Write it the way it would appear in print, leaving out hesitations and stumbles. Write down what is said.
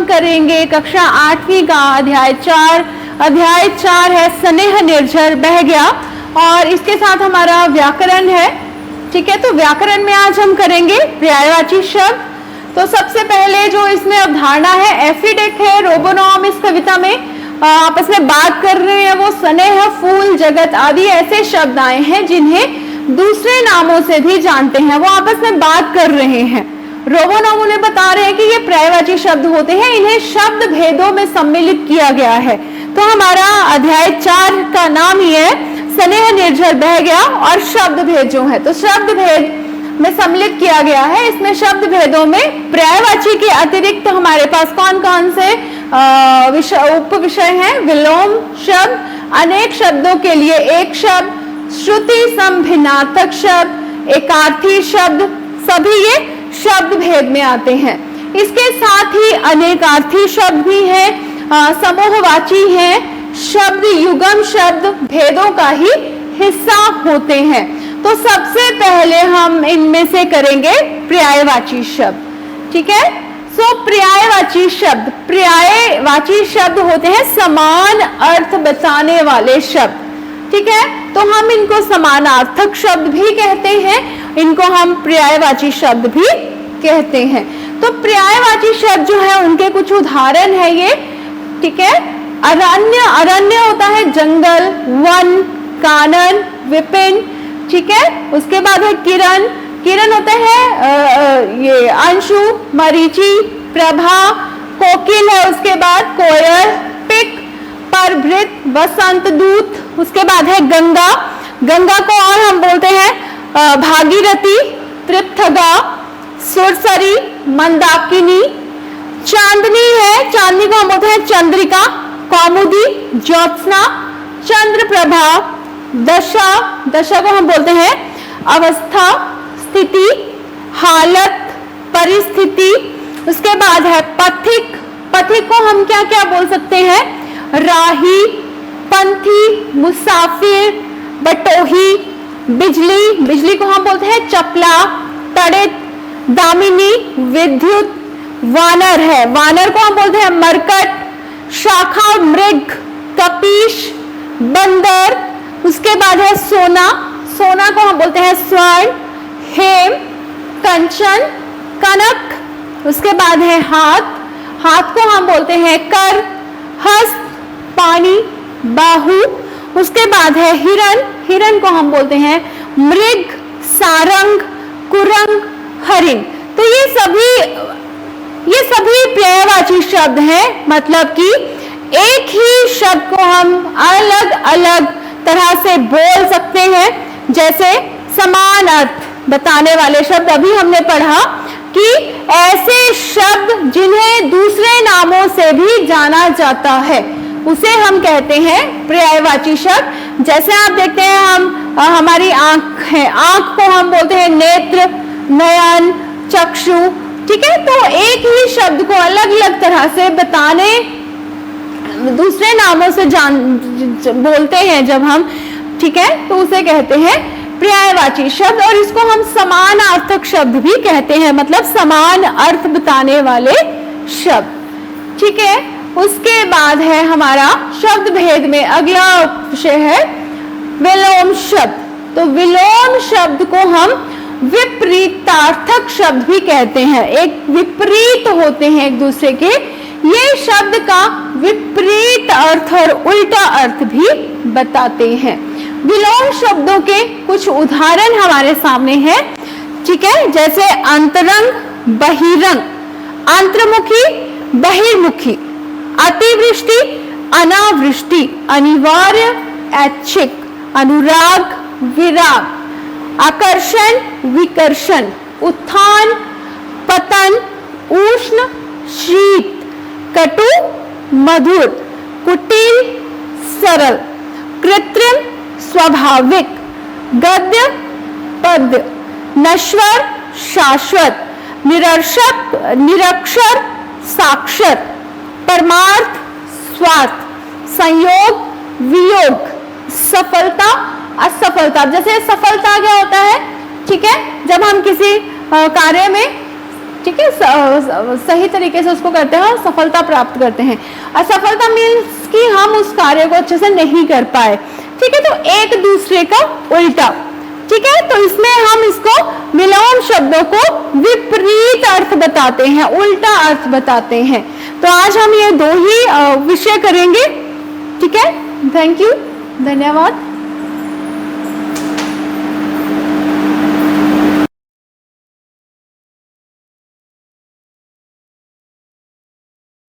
करेंगे कक्षा 8वीं का अध्याय 4। अध्याय 4 है स्नेह निर्झर बह गया, और इसके साथ हमारा व्याकरण है। ठीक है, तो व्याकरण में आज हम करेंगे पर्यायवाची शब्द। तो सबसे पहले जो इसमें अवधारणा है, एफिडेक है, रोबोनॉम इस कविता में आपस में बात कर रहे हैं। वो स्नेह, फूल, जगत आदि ऐसे शब्द आए हैं जिन्हें दूसरे नामों से भी जानते हैं, वो आपस में बात कर रहे हैं। रोबोनॉम उन्हें बता रहे हैं कि ये पर्यायवाची शब्द होते हैं, इन्हें शब्द भेदों में सम्मिलित किया गया है। तो हमारा अध्याय 4 का नाम ही है स्नेह निर्झर बह गया, और शब्द भेद जो है, तो शब्द भेद में सम्मिलित किया गया है। इसमें शब्द भेदों में पर्यायवाची के अतिरिक्त हमारे पास कौन कौन से उप विषय हैं? विलोम शब्द, अनेक शब्दों के लिए एक शब्द, श्रुति संभिन्नार्थक शब्द, एकार्थी शब्द, सभी ये शब्द भेद में आते हैं। इसके साथ ही अनेकार्थी शब्द भी हैं, समूहवाची हैं, शब्द युगम शब्द भेदों का ही हिस्सा होते हैं। तो सबसे पहले हम इनमें से करेंगे पर्यायवाची शब्द। ठीक है, सो पर्यायवाची शब्द, पर्यायवाची शब्द होते हैं समान अर्थ बताने वाले शब्द। ठीक है, तो हम इनको समानार्थक शब्द भी कहते हैं, इनको हम पर्यायवाची शब्द भी कहते हैं। तो पर्यायवाची शब्द जो है उनके कुछ उदाहरण है ये। ठीक है, अरण्य, अरण्य होता है जंगल, वन, कानन, विपिन। ठीक है, उसके बाद है किरण, किरण होता है ये अंशु, मरीचि, प्रभा, कोकिल है, उसके बाद कोयल, पिक, परभृत, वसंत दूत। उसके बाद है गंगा, गंगा को और हम बोलते हैं भागीरथी, तृप्तगा, सुरसरी, मंदाकिनी। चांदनी है, चांदनी को हम बोलते हैं चंद्रिका, कौमुदी, ज्योत्सना, चंद्रप्रभा, दशा, दशा को हम बोलते हैं अवस्था, स्थिति, हालत, परिस्थिति। उसके बाद है पथिक, पथिक को हम क्या क्या बोल सकते हैं? राही, पंथी, मुसाफिर, बटोही, बिजली, बिजली को हम बोलते हैं चपला, तड़ित, दामिनी, विद्युत। वानर है, वानर को हम बोलते हैं मरकट, शाखा, मृग, कपीश, बंदर। उसके बाद है सोना, सोना को हम बोलते हैं स्वर्ण, हेम, कंचन, कनक। उसके बाद है हाथ, हाथ को हम बोलते हैं कर, हस्त, पानी, बाहु। उसके बाद है हिरण, हिरण को हम बोलते हैं मृग, सारंग, कुरंग, हरिण। तो ये सभी पर्यायवाची शब्द हैं, मतलब कि एक ही शब्द को हम अलग अलग तरह से बोल सकते हैं। जैसे समान अर्थ बताने वाले शब्द अभी हमने पढ़ा कि ऐसे शब्द जिन्हें दूसरे नामों से भी जाना जाता है उसे हम कहते हैं पर्यायवाची शब्द। जैसे आप देखते हैं हमारी आंख है, आंख को हम बोलते हैं नेत्र, नयन, चक्षु। ठीक है, तो एक ही शब्द को अलग अलग तरह से बताने दूसरे नामों से बोलते हैं जब हम, ठीक है, तो उसे कहते हैं पर्यायवाची शब्द। और इसको हम समानार्थक शब्द भी कहते हैं, मतलब समान अर्थ बताने वाले शब्द। ठीक है, उसके बाद है हमारा शब्द भेद में अगला विषय है विलोम शब्द। तो विलोम शब्द को हम विपरीतार्थक शब्द भी कहते हैं, एक विपरीत होते हैं एक दूसरे के। ये शब्द का विपरीत अर्थ और उल्टा अर्थ भी बताते हैं। विलोम शब्दों के कुछ उदाहरण हमारे सामने हैं। ठीक है, जैसे अंतरंग, बहिरंग, अंतर्मुखी, बहिर्मुखी, अतिवृष्टि, अनावृष्टि, अनिवार्य, ऐच्छिक, अनुराग, विराग, आकर्षण, विकर्षण, उत्थान, पतन, उष्ण, शीत, कटु, मधुर, कुटिल, सरल, कृत्रिम, स्वाभाविक, गद्य, पद्य, नश्वर, शाश्वत, निरर्शक, निरक्षर, साक्षर, परमार्थ, स्वार्थ, संयोग, वियोग, सफलता, असफलता। जैसे सफलता क्या होता है? ठीक है, जब हम किसी कार्य में ठीक है, सही तरीके से उसको करते हैं और सफलता प्राप्त करते हैं। असफलता मीन्स कि हम उस कार्य को अच्छे से नहीं कर पाए, ठीक है, तो एक दूसरे का उल्टा, ठीक है। तो इसमें हम इसको विलोम शब्दों को विपरीत अर्थ बताते हैं, उल्टा अर्थ बताते हैं। तो आज हम ये दो ही विषय करेंगे, ठीक है। थैंक यू, धन्यवाद।